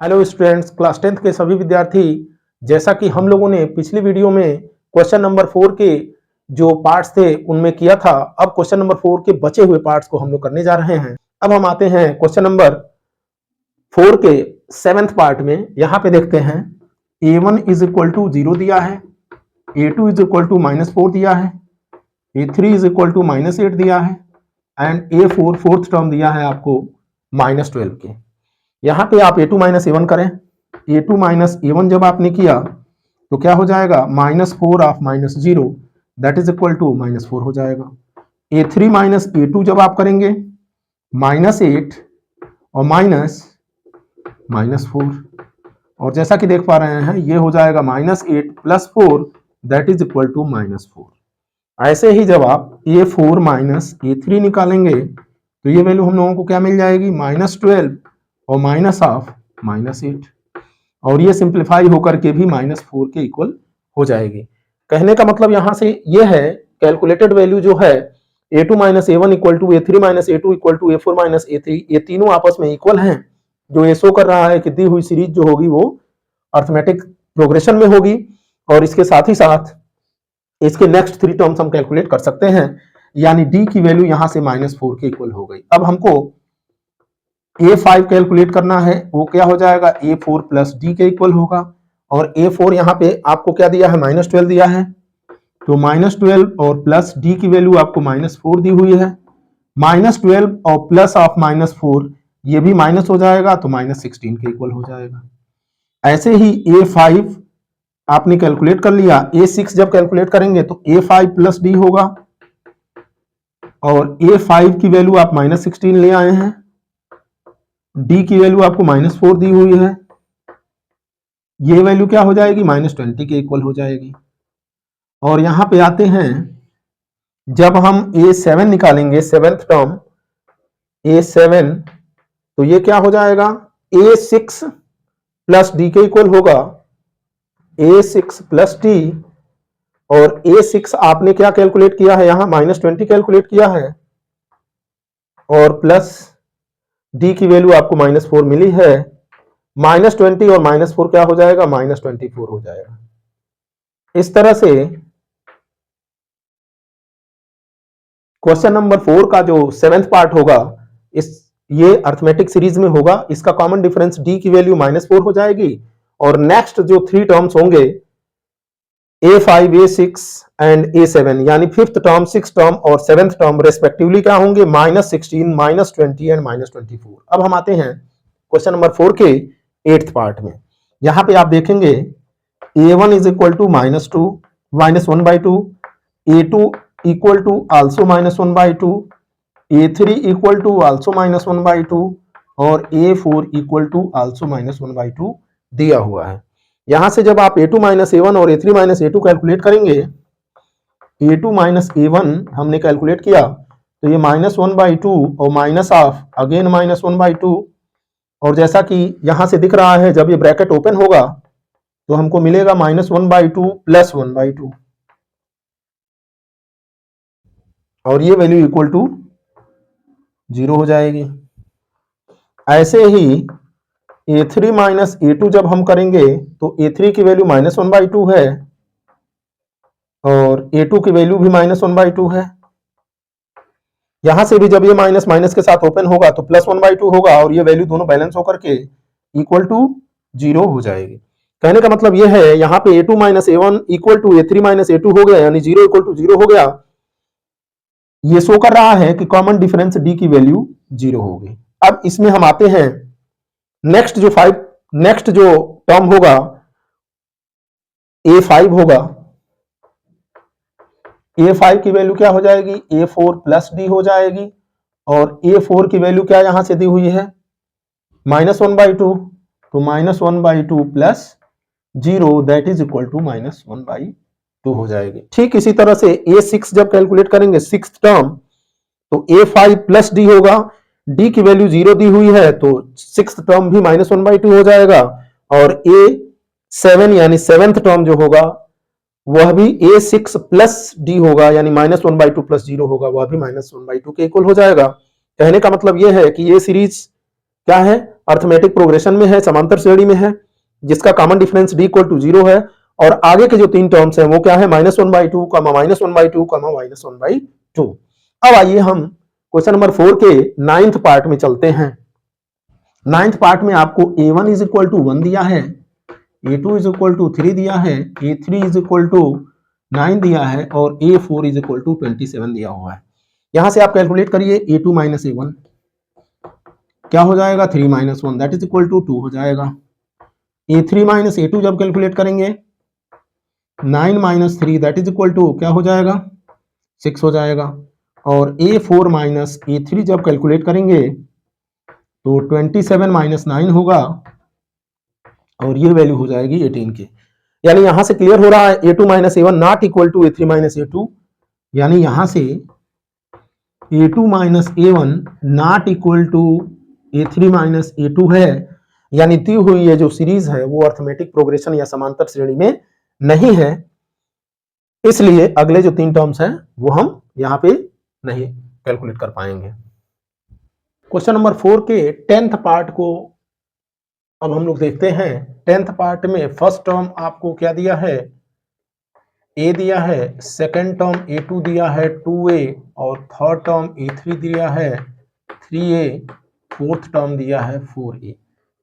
Hello students, class 10th के सभी विद्यार्थी। जैसा कि हम लोगों ने पिछली वीडियो में क्वेश्चन नंबर 4 के जो पार्ट्स थे उनमें किया था, अब क्वेश्चन नंबर 4 के बचे हुए पार्ट्स को हम लोग करने जा रहे हैं। अब हम आते हैं क्वेश्चन नंबर 4 के 7th पार्ट में। यहाँ पे देखते हैं a1 इज इक्वल टू 0 दिया है, a2 इज इक्वल टू -4 दिया है, a3 इज इक्वल टू -8 दिया है एंड a4 फोर्थ टर्म दिया है आपको -12 के। यहाँ पे आप a2 माइनस a1 करें। a2 माइनस a1 जब आपने किया तो क्या हो जाएगा, -4 of -0 that is equal to -4 हो जाएगा। a3 माइनस a2 जब आप करेंगे -8 और -4, और जैसा कि देख पा रहे हैं ये हो जाएगा -8 + 4 दैट इज इक्वल टू -4। ऐसे ही जब आप a4 माइनस a3 निकालेंगे तो ये वैल्यू हम लोगों को क्या मिल जाएगी, -12 और -8, और ये सिंप्लीफाई होकर के भी -4 के इक्वल हो जाएगी। कहने का मतलब यहां से ये है कैलकुलेटेड वैल्यू जो है a2 minus a1 equal to a3 minus a2 equal to a4 minus a3, ये तीनों आपस में इक्वल हैं। जो ये शो कर रहा है कि दी हुई सीरीज जो होगी वो अर्थमेटिक प्रोग्रेशन में होगी, और इसके साथ ही साथ इसके नेक्स्ट 3 टर्म्स हम कैलकुलेट कर सकते हैं, यानी d की वैल्यू यहां से -4 के इक्वल हो गई। अब हमको a5 कैलकुलेट करना है, वो क्या हो जाएगा, a4 प्लस d के इक्वल होगा। और a4 यहाँ पे आपको क्या दिया है, -12 दिया है, तो -12 और प्लस d की वैल्यू आपको -4 दी हुई है। -12 और प्लस ऑफ -4 ये भी माइनस हो जाएगा तो -16 के इक्वल हो जाएगा। ऐसे ही a5 आपने कैलकुलेट कर लिया, a6 जब कैलकुलेट करेंगे तो a5 प्लस d होगा, और a5 की वैल्यू आप -16 ले आए हैं, d की वैल्यू आपको -4 दी हुई है, ये वैल्यू क्या हो जाएगी, -20 के इक्वल हो जाएगी। और यहां पे आते हैं, जब हम a7 निकालेंगे, 7th टर्म a7, तो ये क्या हो जाएगा, a6 प्लस d के इक्वल होगा, a6 प्लस d, और a6 आपने क्या कैलकुलेट किया है, यहां -20 कैलकुलेट किया है, और प्लस d की वैल्यू आपको -4 मिली है। -20 और -4 क्या हो जाएगा, -24 हो जाएगा। इस तरह से क्वेश्चन नंबर 4 का जो 7th पार्ट होगा, ये अर्थमेटिक सीरीज में होगा। इसका कॉमन डिफरेंस d की वैल्यू -4 हो जाएगी, और नेक्स्ट जो 3 टर्म्स होंगे a5, a6 एंड a7, यानी 5th टर्म, 6th टर्म और 7th टर्म रेस्पेक्टिवली क्या होंगे, -16, -20 एंड -24। अब हम आते हैं क्वेश्चन नंबर 4 के 8th पार्ट में। यहां पे आप देखेंगे a1 is equal to -1/2, a2 equal to also -1/2, a3 equal to also -1/2 और a4 इक्वल टू आल्सो -1/2 दिया हुआ है। यहां से जब आप a2 माइनस a1 और a3 माइनस a2 कैलकुलेट करेंगे, a2 माइनस a1 हमने कैलकुलेट किया तो ये -1/2 और माइनस ऑफ अगेन -1/2, और जैसा कि यहां से दिख रहा है जब ये ब्रैकेट ओपन होगा तो हमको मिलेगा -1/2 प्लस 1/2, और ये वैल्यू इक्वल टू 0 हो जाएगी। ऐसे ही a3 माइनस a2 जब हम करेंगे तो a3 की वैल्यू -1/2 है, और a2 की वैल्यू भी -1/2 है। यहां से भी जब ये माइनस माइनस के साथ ओपन होगा तो प्लस 1/2 होगा, और ये वैल्यू दोनों बैलेंस होकर के इक्वल टू 0 हो जाएगी। कहने का मतलब ये है, यहाँ पे a2 minus a1 equal to a3 minus a2 हो गया, यानी 0 इक्वल टू 0 हो गया। ये शो कर रहा है कि कॉमन डिफरेंस d की वैल्यू 0 होगी। अब इसमें हम आते हैं नेक्स्ट जो टर्म होगा a5 होगा। a5 की वैल्यू क्या हो जाएगी, a4 प्लस d हो जाएगी, और a4 की वैल्यू क्या यहां से दी हुई है, -1/2, तो -1/2 plus 0 that is equal to -1/2 हो जाएगी। ठीक इसी तरह से a6 जब कैलकुलेट करेंगे 6th टर्म, तो a5 प्लस d होगा, d की वैल्यू 0 दी हुई है तो 6th टर्म भी -1/2 हो जाएगा, और a7 यानी 7th टर्म जो होगा वह भी a6 प्लस d होगा, यानी -1/2 प्लस 0 होगा, वह भी -1/2 के इक्वल हो जाएगा। कहने का मतलब यह है कि ये सीरीज क्या है, अर्थमेटिक प्रोग्रेशन में है, समांतर श्रेणी में है, जिसका common difference d equal to 0 है। और आगे के जो 3 टर्म्स हैं वो क्या है, -1/2, -1/2, -1/2। अब आइए हम क्वेश्चन नंबर 4 के 9th पार्ट में चलते हैं। 9th पार्ट में आपको a1 इज इक्वल टू 1 दिया है, a2 इज इक्वल टू 3 दिया है, a3 इज इक्वल टू 9 दिया है और a4 इज इक्वल टू 27 दिया हुआ है। यहां से आप कैलकुलेट करिए, a2 माइनस a1 क्या हो जाएगा, 3 minus 1 that is equal to 2 हो जाएगा। a3 माइनस a2 जब कैलकुलेट करेंगे 9 minus 3 that is equal to क्या हो जाएगा, 6 हो जाएगा। और a4 माइनस a3 जब कैलकुलेट करेंगे तो 27 माइनस 9 होगा और ये वैल्यू हो जाएगी 18 की। यानी यहां से क्लियर हो रहा है a2 minus a1 not equal to a3 minus a2, यानी यहां से a2 minus a1 not equal to a3 minus a2 है। यानी दी हुई ये जो सीरीज है वो अर्थमेटिक प्रोग्रेशन या समांतर श्रेणी में नहीं है, इसलिए अगले जो 3 टर्म्स हैं वो हम यहाँ पे नहीं कैलकुलेट कर पाएंगे। क्वेश्चन नंबर 4 के 10th पार्ट को अब हम लोग देखते हैं। 10th पार्ट में फर्स्ट टर्म आपको क्या दिया है, a दिया है, सेकंड टर्म a2 दिया है 2a और थर्ड टर्म a3 दिया है 3a, फोर्थ टर्म दिया है 4a।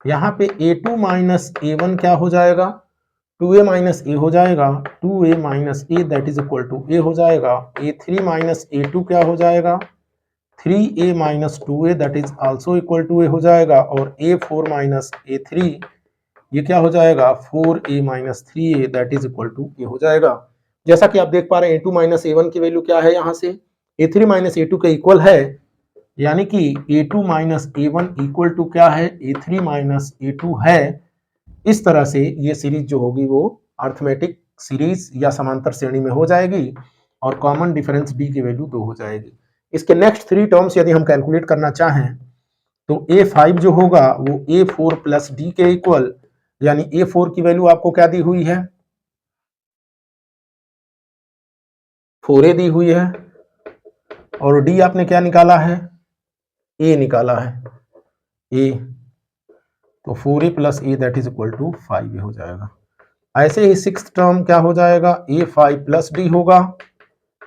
यहाँ पे a2 माइनस a1 क्या हो जाएगा, 2a माइनस a हो जाएगा, 2a minus a that is equal to a हो जाएगा। a3 माइनस a2 क्या हो जाएगा, 3a minus 2a that is also equal to a हो जाएगा। और a4 माइनस a3 ये क्या हो जाएगा, 4a minus 3a that is equal to a हो जाएगा। जैसा कि आप देख पा रहे हैं a2 माइनस a1 की वैल्यू क्या है, यहाँ से a3 माइनस a2 के इक्वल है, यानी कि a2 minus a1 equal to क्या है, a3 माइनस a2 है। इस तरह से ये सीरीज जो होगी वो अर्थमेटिक सीरीज या समांतर श्रेणी में हो जाएगी और कॉमन डिफरेंस d की वैल्यू 2 हो जाएगी। इसके नेक्स्ट 3 टर्म्स यदि हम कैलकुलेट करना चाहें तो a5 जो होगा वो a4 प्लस d के इक्वल, यानी a4 की वैल्यू आपको क्या दी हुई है, 4a दी हुई है और d आपने क्या निकाला है, a निकाला है, a, तो 4a plus a that is equal to 5a हो जाएगा। ऐसे ही सिक्स्थ टर्म क्या हो जाएगा, a5 प्लस d होगा,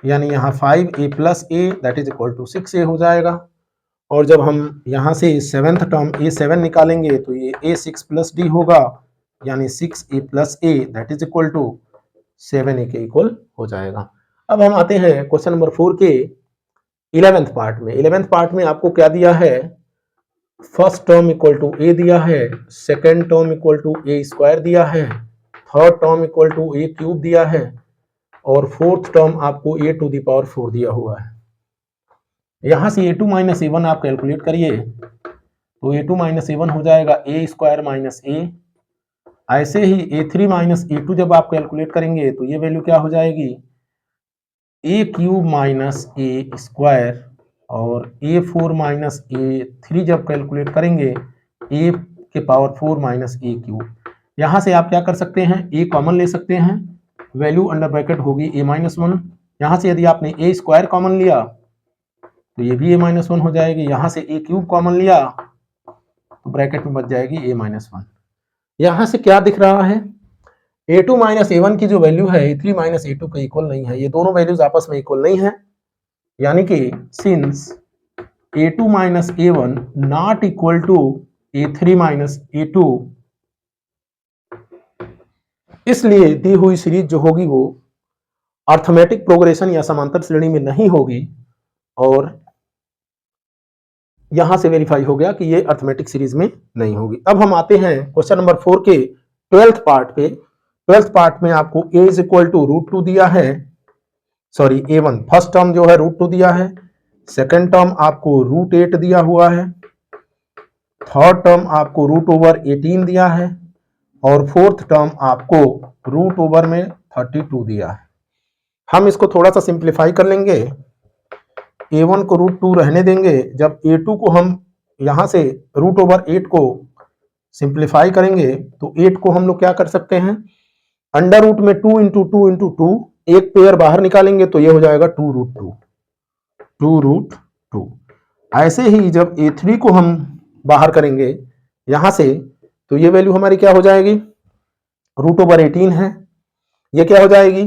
यानी यहाँ 5a plus a that is equal to 6a हो जाएगा। और जब हम यहाँ से सेवेंथ टर्म a7 निकालेंगे तो ये a6 प्लस d होगा, यानी 6a plus a that is equal to 7a के इक्वल हो जाएगा। अब हम आते हैं क्वेश्चन नंबर 4 के 11th पार्ट में। 11th पार्ट में आपको क्या दिया है, first term equal to a दिया है, second term equal to a square दिया है, third term equal to a cube दिया है और फोर्थ टर्म आपको a टू द पावर 4 दिया हुआ है। यहां से a2 माइनस a1 आप कैलकुलेट करिए तो a2 माइनस a1 हो जाएगा a स्क्वायर माइनस a। ऐसे ही a3 माइनस a2 जब आप कैलकुलेट करेंगे तो ये वैल्यू क्या हो जाएगी, a cube minus a square और a4 माइनस a3 जब कैलकुलेट करेंगे a के पावर 4 माइनस a क्यूब। यहां से आप क्या कर सकते हैं, a कॉमन ले सकते हैं, वैल्यू अंडर ब्रैकेट होगी a माइनस 1। यहां से यदि आपने a स्क्वायर कॉमन लिया तो ये भी a माइनस 1 हो जाएगी। यहां से a क्यूब कॉमन लिया तो ब्रैकेट में बच जाएगी a माइनस 1। यहां से क्या दिख रहा है, a2 माइनस a1 की जो वैल्यू है a3 माइनस a2 के इक्वल नहीं है, ये दोनों वैल्यूज आपस में इक्वल नहीं है। यानी कि since a2 minus a1 not equal to a3 minus a2, इसलिए दी हुई सीरीज जो होगी वो अर्थमेटिक प्रोग्रेशन या समांतर श्रेणी में नहीं होगी। और यहां से वेरीफाई हो गया कि ये अर्थमेटिक सीरीज में नहीं होगी। अब हम आते हैं क्वेश्चन नंबर 4 के 12th पार्ट पे। 12th पार्ट में आपको a इज इक्वल टू √2 दिया है, सॉरी a1 फर्स्ट टर्म जो है √2 दिया है, सेकंड टर्म आपको √8 दिया हुआ है, थर्ड टर्म आपको √18 दिया है और फोर्थ टर्म आपको √ में 32 दिया है। हम इसको थोड़ा सा सिंप्लीफाई कर लेंगे, a1 को √2 रहने देंगे, जब a2 को हम यहां से √8 को सिंप्लीफाई करेंगे तो 8 को हम लोग क्या कर सकते हैं, अंडर रूट में 2 इंटू 2 इंटू 2, एक पेयर बाहर निकालेंगे तो ये हो जाएगा 2√2। ऐसे ही जब a3 को हम बाहर करेंगे यहां से, तो ये वैल्यू हमारी क्या हो जाएगी, √18 है, ये क्या हो जाएगी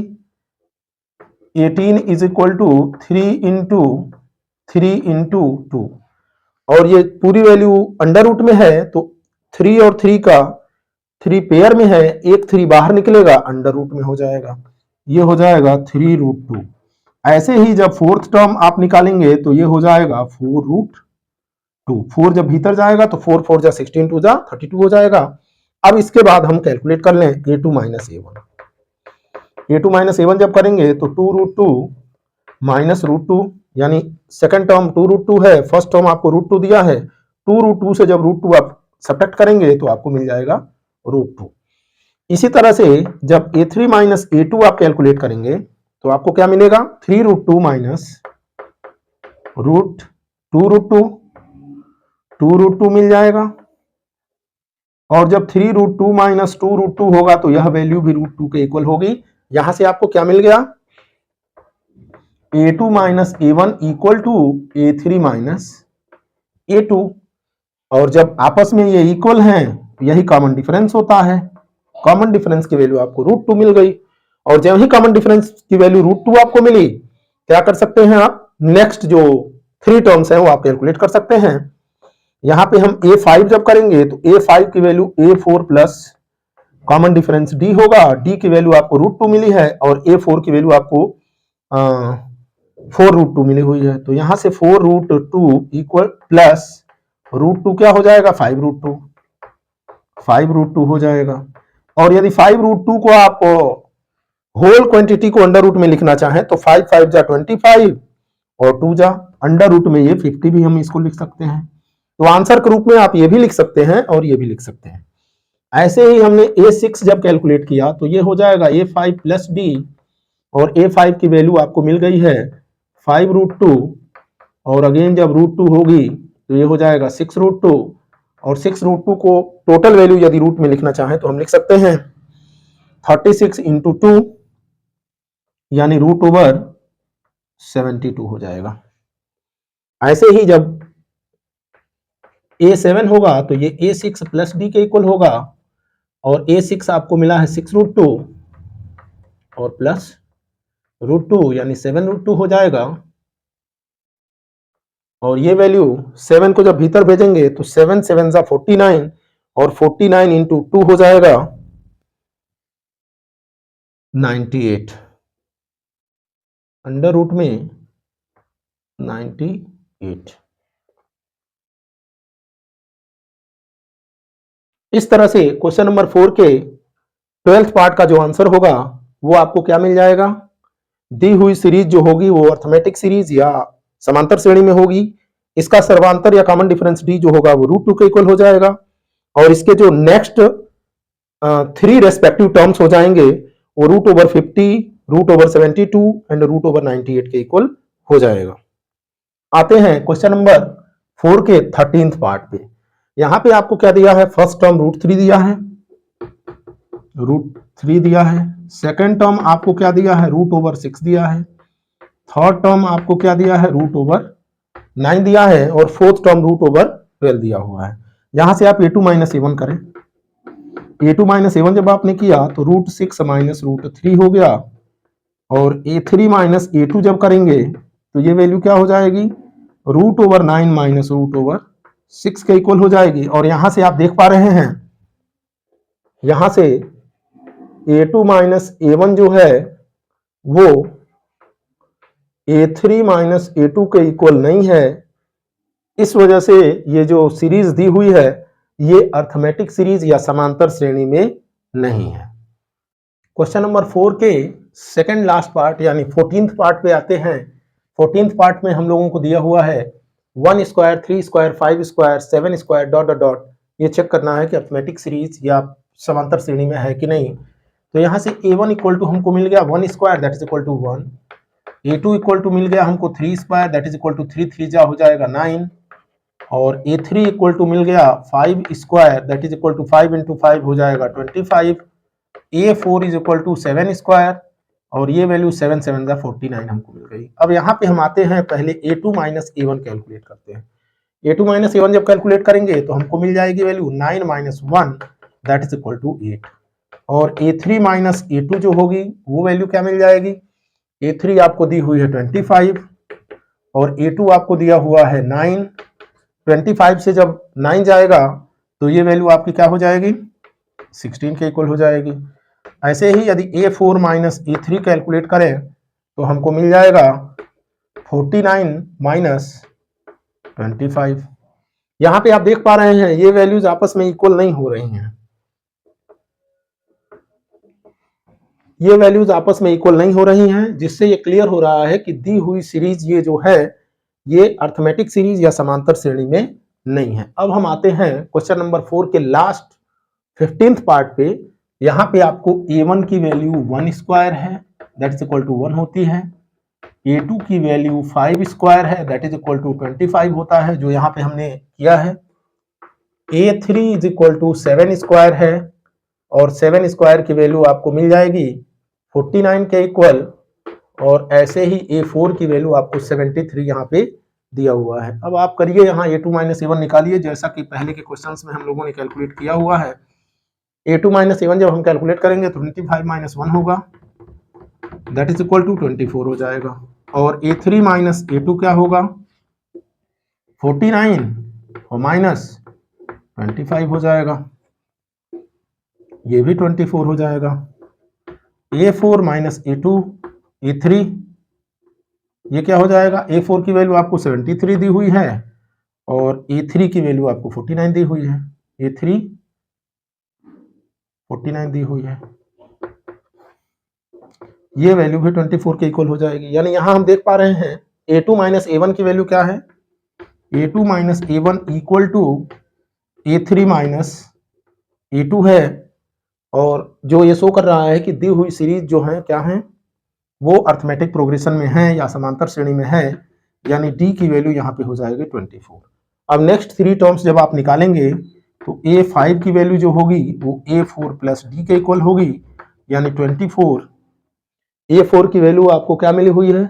18 इज इक्वल टू 3 इंटू 2, और ये पूरी वैल्यू अंडर रूट में है, तो 3 और 3 का 3 पेयर में है, एक 3 बाहर निकलेगा, अंडर रूट में हो जाएगा, ये हो जाएगा 3√2। ऐसे ही जब फोर्थ टर्म आप निकालेंगे तो ये हो जाएगा 4√2। 4 जब भीतर जाएगा तो 4 4 जा 16, 2 जा 32 हो जाएगा। अब इसके बाद हम कैलकुलेट कर लें a2 minus a1। a2 minus a1 जब करेंगे तो 2√2 माइनस √2, यानी सेकंड टर्म 2√2 है, फर्स्ट टर्म आपको √2 दिया है, 2√2 से जब √2 आप सब्ट्रैक्ट करेंगे तो आपको मिल जाएगा √2। इसी तरह से जब a3 माइनस a2 आप कैलकुलेट करेंगे तो आपको क्या मिलेगा 3√2 माइनस √2 2√2 मिल जाएगा, और जब 3√2 माइनस 2√2 होगा तो यह वैल्यू भी √2 के इक्वल होगी। यहां से आपको क्या मिल गया a2 minus a1 equal to a3 minus a2, और जब आपस में ये इक्वल हैं यही कॉमन डिफरेंस होता है। कॉमन डिफरेंस की वैल्यू आपको √2 मिल गई, और जब ही कॉमन डिफरेंस की वैल्यू √2 आपको मिली, क्या कर सकते हैं आप, नेक्स्ट जो 3 टर्म्स हैं वो आप कैलकुलेट कर सकते हैं। यहां पे हम a5 जब करेंगे तो a5 की value a4 plus common difference d होगा, d की वैल्यू आपको √2 मिली है, और a4 की वैल्यू आपको 4√2 मिली हुई है, तो यहां से 4√2 इक्वल प्लस √2 क्या हो जाएगा 5√2 हो जाएगा। और यदि 5√2 को आप होल क्वांटिटी को अंडर रूट में लिखना चाहें तो 5 5 जा 25 और 2 जा अंडर रूट में ये 50 भी हम इसको लिख सकते हैं। तो आंसर के रूप में आप ये भी लिख सकते हैं और ये भी लिख सकते हैं। ऐसे ही हमने a6 जब कैलकुलेट किया तो ये हो जाएगा a5 प्लस d, और a5 की वैल्यू आपको मिल गई है 5√2, और अगेन जब √2 होगी तो ये हो जाएगा 6√2, और 6√2 को टोटल वैल्यू यदि रूट में लिखना चाहें तो हम लिख सकते हैं 36 इंटू 2, यानी √72 हो जाएगा। ऐसे ही जब a7 होगा तो ये a6 प्लस d के इक्वल होगा, और a6 आपको मिला है 6√2 और प्लस √2 यानी 7√2 हो जाएगा, और ये वैल्यू 7 को जब भीतर भेजेंगे तो 7 7 जा 49, और 49 इंटू 2 हो जाएगा 98, अंडर रूट में 98। इस तरह से क्वेश्चन नंबर 4 के 12th पार्ट का जो आंसर होगा वो आपको क्या मिल जाएगा, दी हुई सीरीज जो होगी वो अर्थमेटिक सीरीज या समांतर श्रेणी में होगी, इसका सर्वांतर या कॉमन डिफरेंस डी जो होगा वो √2 के इक्वल हो जाएगा, और इसके जो नेक्स्ट 3 रेस्पेक्टिव टर्म्स हो जाएंगे वो √50, √72 एंड √98 के इक्वल हो जाएगा। आते हैं क्वेश्चन नंबर 4 के 13th पार्ट पे। यहां पे आपको क्या दिया है, फर्स्ट टर्म √3 दिया है, √3 दिया है, सेकंड टर्म आपको क्या दिया है √6 दिया है, थर्ड टर्म आपको क्या दिया है √9 दिया है, और फोर्थ टर्म √12 दिया हुआ है। यहां से आप a2 माइनस a1 करें, a2 माइनस a1 जब आपने किया तो √6 माइनस √3 हो गया, और a3 माइनस a2 जब करेंगे तो ये वैल्यू क्या हो जाएगी √9 माइनस √6 के इक्वल हो जाएगी। और यहां से आप देख पा रहे हैं, यहां से a2 माइनस a1 जो है वो a3 माइनस a2 के इक्वल नहीं है, इस वजह से ये जो सीरीज दी हुई है ये अर्थमेटिक सीरीज या समांतर श्रेणी में नहीं है। क्वेश्चन नंबर 4 के सेकंड लास्ट पार्ट यानी 14th पार्ट पे आते हैं। 14th पार्ट में हम लोगों को दिया हुआ है 1 square 3 square 5 square 7 square dot dot dot, ये चेक करना है कि अर्थमेटिक सीरीज या समांतर श्रेणी में है कि नहीं। तो यहाँ से a1 इक्वल टू हमको मिल गया 1 square that is equal to 1, a2 equal to मिल गया हमको 3 square that is equal to 3 3 जा हो जाएगा 9, और a3 इक्वल टू मिल गया 5 square that is equal to 5 into 5 हो जाएगा 25, a4 is equal to 7 square, और ये वैल्यू 7 7 जा 49 हमको मिल गई। अब यहाँ पे हम आते हैं, पहले a2 माइनस a1 कैलकुलेट करते हैं। a2 माइनस a1 जब कैलकुलेट करेंगे तो हमको मिल जाएगी value 9 minus 1 that is equal to 8। और a3 माइनस a2 जो होगी वो वैल्यू क्या मिल जाएगी, a3 आपको दी हुई है 25 और a2 आपको दिया हुआ है 9। 25 से जब 9 जाएगा तो ये वैल्यू आपकी क्या हो जाएगी, 16 के इक्वल हो जाएगी। ऐसे ही यदि a4 माइनस a3 कैलकुलेट करें तो हमको मिल जाएगा 49 माइनस 25। यहां पे आप देख पा रहे हैं ये वैल्यूज आपस में इक्वल नहीं हो रही हैं, ये वैल्यूज आपस में इक्वल नहीं हो रही हैं, जिससे ये क्लियर हो रहा है कि दी हुई सीरीज ये जो है ये अर्थमेटिक सीरीज या समांतर श्रेणी में नहीं है। अब हम आते हैं क्वेश्चन नंबर 4 के लास्ट 15th पार्ट पे। यहाँ पे आपको a1 की वैल्यू 1 स्क्वायर है दैट इज इक्वल टू 1 होती है, a2 की वैल्यू 5 स्क्वायर है दैट इज इक्वल टू 25 होता है जो यहाँ पे हमने किया है, a3 is equal to 7 square है और 7 स्क्वायर की वैल्यू आपको मिल जाएगी 49 के इक्वल, और ऐसे ही a4 की वैल्यू आपको 73 यहाँ पे दिया हुआ है। अब आप करिए यहाँ a2 माइनस a1 निकालिए जैसा कि पहले के क्वेश्चंस में हम लोगों ने कैलकुलेट किया हुआ है। a2 माइनस a1 जब हम कैलकुलेट करेंगे तो 25 माइनस 1 होगा दैट इज इक्वल टू 24 हो जाएगा, और a3 माइनस a2 क्या होगा 49 और माइनस 25 हो जाएगा, ये भी 24 हो जाएगा। a4 माइनस a2 a3 ये क्या हो जाएगा, a4 की वैल्यू आपको 73 दी हुई है और a3 की वैल्यू आपको 49 दी हुई है, a3 49 दी हुई है, ये वैल्यू भी 24 के इक्वल हो जाएगी। यानी यहां हम देख पा रहे हैं a2 माइनस a1 की वैल्यू क्या है, a2 minus a1 equal to a3 minus a2 है, और जो ये शो कर रहा है कि दी हुई सीरीज जो है क्या है वो अर्थमेटिक प्रोग्रेशन में है या समांतर श्रेणी में है, यानी d की वैल्यू यहाँ पे हो जाएगी 24। अब नेक्स्ट 3 टर्म्स जब आप निकालेंगे तो a5 की वैल्यू जो होगी वो a4 प्लस d के इक्वल होगी, यानी 24। a4 की वैल्यू आपको क्या मिली हुई है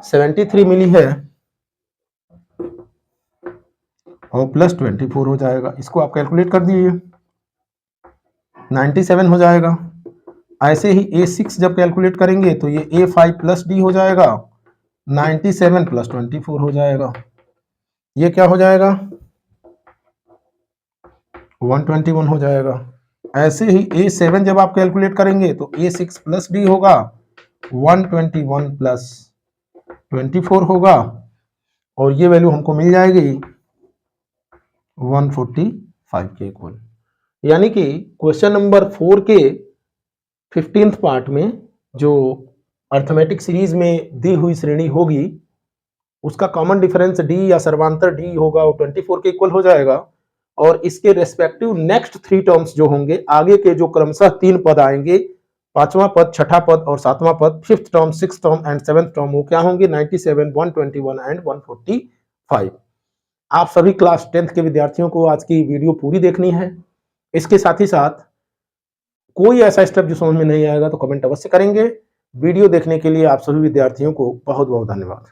73 मिली है और प्लस 24 हो जाएगा, इसको आप कैलकुलेट कर दीजिए 97 हो जाएगा। ऐसे ही a6 जब कैलकुलेट करेंगे तो ये a5 प्लस d हो जाएगा, 97 प्लस 24 हो जाएगा, ये क्या हो जाएगा 121 हो जाएगा। ऐसे ही a7 जब आप कैलकुलेट करेंगे तो a6 प्लस d होगा 121 प्लस 24 होगा, और ये वैल्यू हमको मिल जाएगी 145 के इक्वल। यानी कि क्वेश्चन नंबर 4 के 15th पार्ट में जो अर्थमेटिक सीरीज में दी हुई श्रेणी होगी उसका कॉमन डिफरेंस d या सर्वांतर d होगा वो 24 के इक्वल हो जाएगा, और इसके रेस्पेक्टिव नेक्स्ट 3 टर्म्स जो होंगे आगे के जो क्रमशः 3 पद आएंगे, 5वां पद, 6ठा पद और 7वां पद, 5th term, 6th term and 7th term, वो क्या होंगे 97, 121 एंड 145। आप सभी क्लास 10th के विद्यार्थियों को आज की वीडियो पूरी देखनी है। इसके साथ ही साथ कोई ऐसा स्टेप जो समझ में नहीं आएगा तो कमेंट अवश्य करेंगे। वीडियो देखने के लिए आप सभी विद्यार्थियों को बहुत बहुत धन्यवाद।